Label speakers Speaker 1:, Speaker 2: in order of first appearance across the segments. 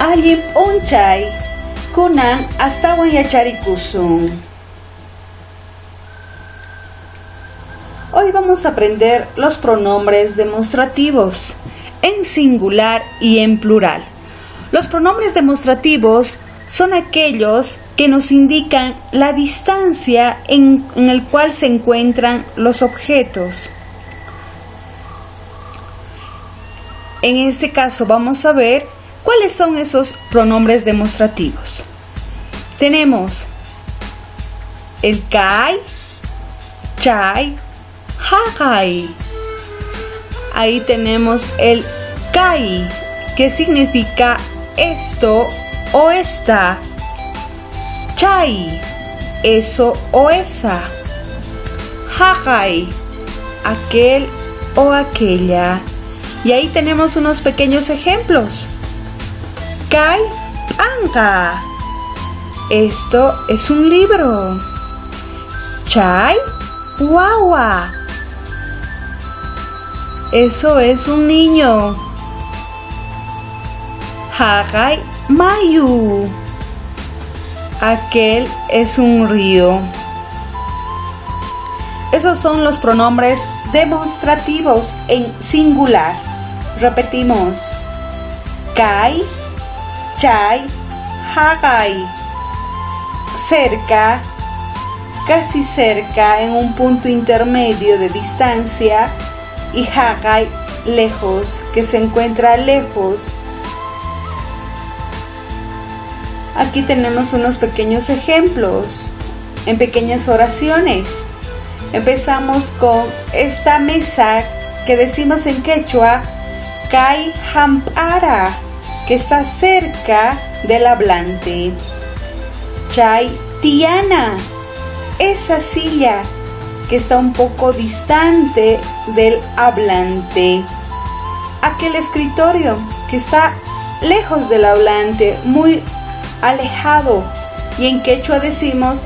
Speaker 1: Allin p'unchay kunan astawan yacharikusun. Hoy vamos a aprender los pronombres demostrativos en singular y en plural. Los pronombres demostrativos son aquellos que nos indican la distancia en el cual se encuentran los objetos. En este caso vamos a ver cuáles son esos pronombres demostrativos. Tenemos el kai, chai, hagay. Ahí tenemos el kai, que significa esto o esta. Chai, eso o esa. Hagay, aquel o aquella. Y ahí tenemos unos pequeños ejemplos. Kai panka. Esto es un libro. Chai wawa. Eso es un niño. Hagay mayu. Aquel es un río. Esos son los pronombres demostrativos en singular. Repetimos. Kai, chai, hagay. Cerca, casi cerca, en un punto intermedio de distancia. Y hagay, lejos, que se encuentra lejos. Aquí tenemos unos pequeños ejemplos en pequeñas oraciones. Empezamos con esta mesa que decimos en quechua, kai hampara, que está cerca del hablante. Chay tiana, esa silla que está un poco distante del hablante. Aquel escritorio que está lejos del hablante, muy alejado. Y en quechua decimos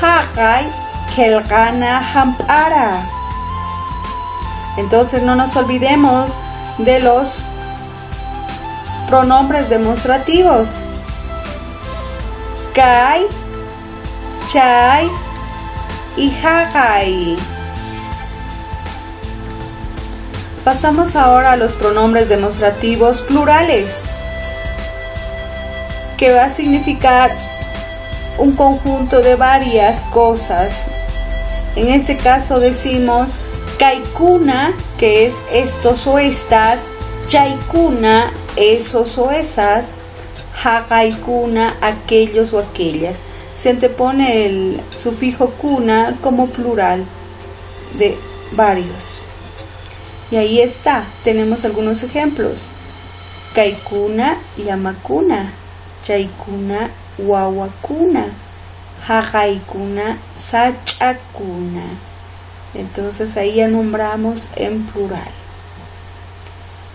Speaker 1: hagay kelgana hampara. Entonces no nos olvidemos de los pronombres demostrativos. Kai, chai y hagay. Pasamos ahora a los pronombres demostrativos plurales, que va a significar un conjunto de varias cosas. En este caso decimos kaikuna, que es estos o estas, chaikuna, esos o esas, hagaykuna, aquellos o aquellas. Se antepone el sufijo kuna como plural de varios. Y ahí está, tenemos algunos ejemplos. Kaikuna, llamakuna, chaykuna, wawakuna, hagaykuna, sachakuna. Entonces ahí ya nombramos en plural.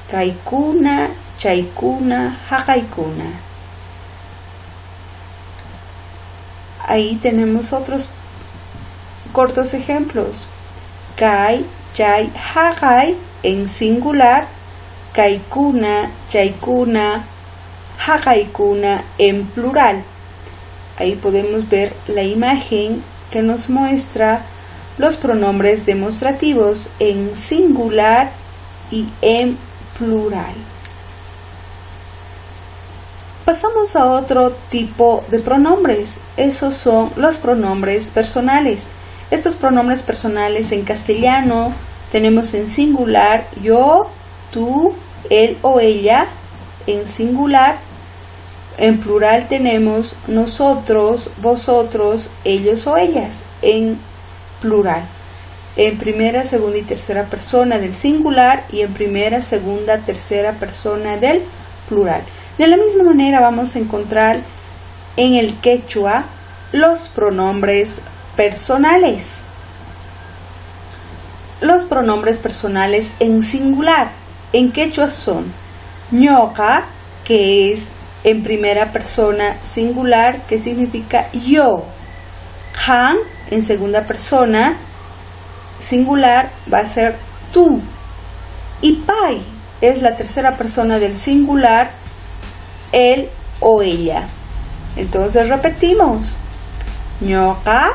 Speaker 1: Kaikuna, chaykuna, hagaykuna. Ahí tenemos otros cortos ejemplos. Kai, chay, hagay en singular. Kaikuna, chaykuna, hagaykuna en plural. Ahí podemos ver la imagen que nos muestra los pronombres demostrativos en singular y en plural. Pasamos a otro tipo de pronombres. Esos son los pronombres personales. Estos pronombres personales en castellano tenemos en singular yo, tú, él o ella en singular. En plural tenemos nosotros, vosotros, ellos o ellas en plural. En primera, segunda y tercera persona del singular y en primera, segunda, tercera persona del plural. De la misma manera vamos a encontrar en el quechua los pronombres personales. Los pronombres personales en singular en quechua son ñoqa, que es en primera persona singular, que significa yo. Han, en segunda persona singular, va a ser tú. Y pai es la tercera persona del singular, él o ella. Entonces repetimos. Ñoqa,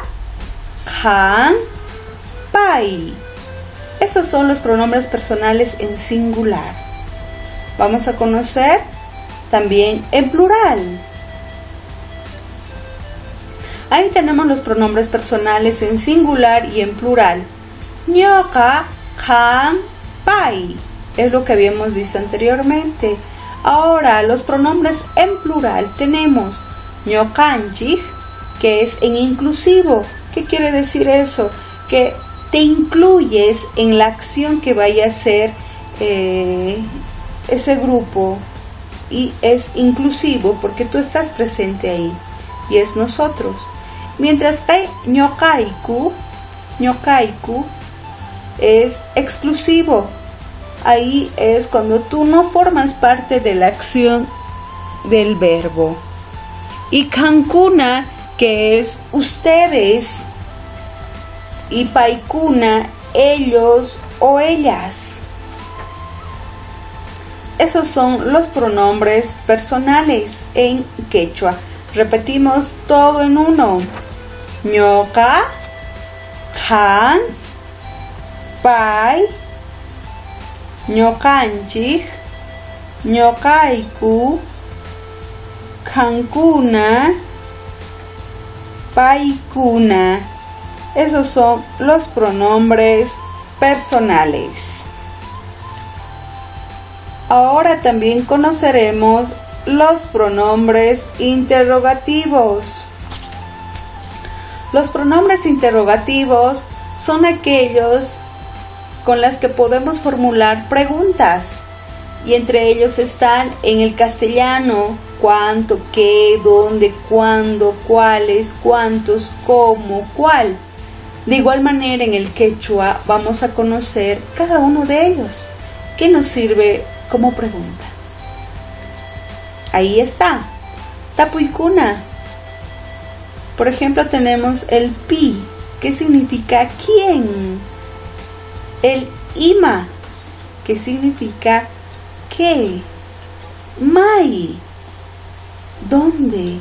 Speaker 1: kan, pai. Esos son los pronombres personales en singular. Vamos a conocer también en plural. Ahí tenemos los pronombres personales en singular y en plural. Ñoqa, kan, pai. Es lo que habíamos visto anteriormente. Ahora, los pronombres en plural tenemos ñoqanchik, que es en inclusivo. ¿Qué quiere decir eso? Que te incluyes en la acción que vaya a hacer ese grupo, y es inclusivo porque tú estás presente ahí y es nosotros. Mientras que ñoqaiku es exclusivo. Ahí es cuando tú no formas parte de la acción del verbo. Y kankuna, que es ustedes, y paikuna, ellos o ellas. Esos son los pronombres personales en quechua. Repetimos todo en uno. Ñoqa, kan, pai, ñoqanchik, ñoqaiku, kankuna, paikuna. Esos son los pronombres personales. Ahora también conoceremos los pronombres interrogativos. Los pronombres interrogativos son aquellos con los que podemos formular preguntas, y entre ellos están en el castellano cuánto, qué, dónde, cuándo, cuáles, cuántos, cómo, cuál. De igual manera en el quechua vamos a conocer cada uno de ellos, que nos sirve como pregunta. Ahí está. Tapuicuna. Por ejemplo, tenemos el pi, que significa quién. El ima, que significa qué. Mai, ¿dónde?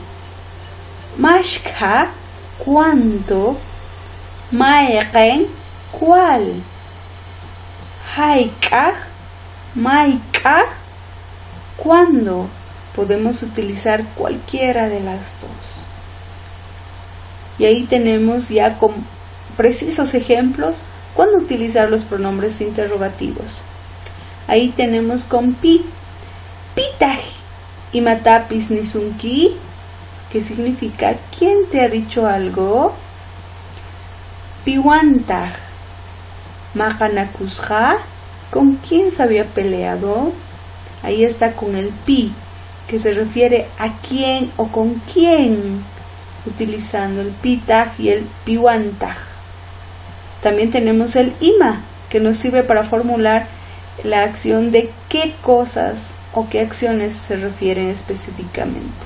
Speaker 1: Mashka, ¿cuánto? Maequen, ¿cuál? Haikaj, maikaj, ¿cuándo? Podemos utilizar cualquiera de las dos. Y ahí tenemos ya con precisos ejemplos cuándo utilizar los pronombres interrogativos. Ahí tenemos con pi, pitaj, y matapis nisunki, que significa ¿quién te ha dicho algo? Piwantaj, maqanakusqa, ¿con quién se había peleado? Ahí está con el pi, que se refiere a quién o con quién, utilizando el pitaj y el piwantaj. También tenemos el ima, que nos sirve para formular la acción de qué cosas o qué acciones se refieren específicamente.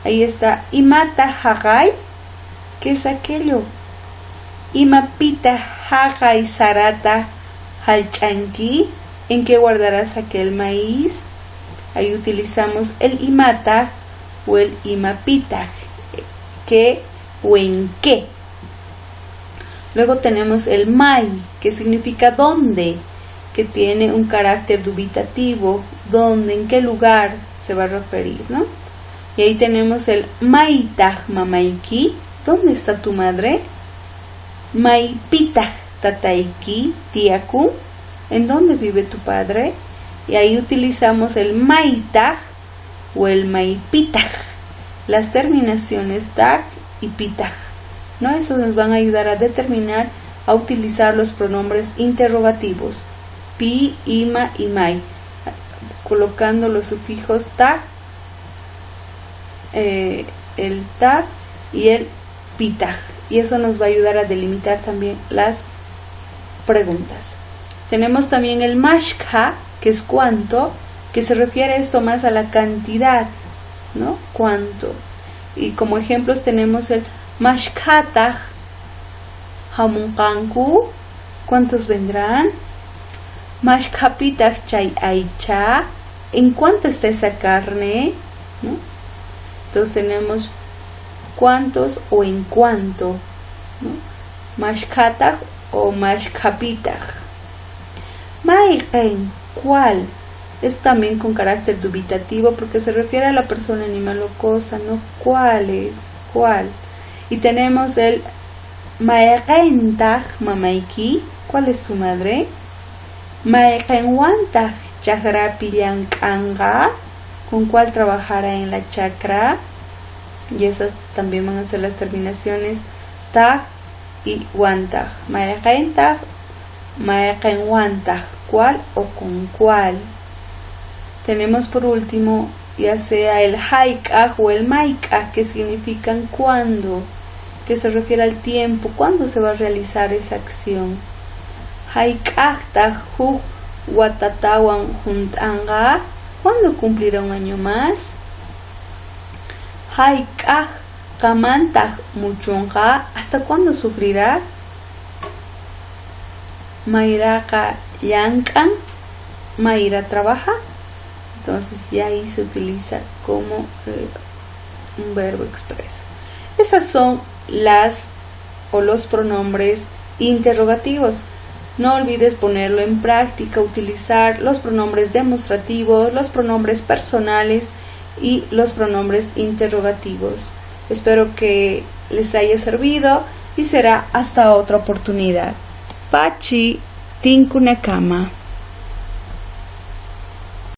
Speaker 1: Ahí está imata hagay, que es aquello. Imapita hagay sarata halchanki, ¿en qué guardarás aquel maíz? Ahí utilizamos el imata o el imapita, que o en qué. Luego tenemos el mai, que significa dónde, que tiene un carácter dubitativo, dónde, en qué lugar se va a referir, ¿no? Y ahí tenemos el maitaj mamaiki, ¿dónde está tu madre? Maipitaj tataiki tiaku, ¿en dónde vive tu padre? Y ahí utilizamos el maitaj o el maipitaj, las terminaciones taj y pitaj, ¿no? Eso nos van a ayudar a determinar, a utilizar los pronombres interrogativos, pi, ima y mai, colocando los sufijos ta, el ta y el pitaj, y eso nos va a ayudar a delimitar también las preguntas. Tenemos también el mashka, que es cuánto, que se refiere a esto más a la cantidad, ¿no? Cuánto. Y como ejemplos tenemos el mashkataj hamunqanku, ¿cuántos vendrán? Mashkapitaj chay aicha, ¿en cuánto está esa carne? ¿No? Entonces tenemos cuántos o en cuánto, ¿no? Mashkataj o mashkapitaj. Maiquen, ¿cuál? Es también con carácter dubitativo porque se refiere a la persona, animal o cosa, ¿no? ¿Cuál es? ¿Cuál? Y tenemos el Maiqentaj mamaiki, ¿cuál es tu madre? Maiqenwantaj chakra pillankanga, ¿con cuál trabajará en la chakra? Y esas también van a ser las terminaciones taj y wantaj. Maiqentaj, maiqenwantaj, ¿cuál o con cuál? Tenemos por último ya sea el haikaj o el maikaj, que significan cuándo, que se refiere al tiempo, cuándo se va a realizar esa acción. Haikajtaj hu watatawan juntanga, ¿cuándo cumplirá un año más? Haikaj kamantaj muchunga, ¿hasta cuándo sufrirá? Mairaka yankan, Maira trabaja. Entonces ya ahí se utiliza como un verbo expreso. Esas son los pronombres interrogativos. No olvides ponerlo en práctica, utilizar los pronombres demostrativos, los pronombres personales y los pronombres interrogativos. Espero que les haya servido y será hasta otra oportunidad. Pachi Tinkunakama.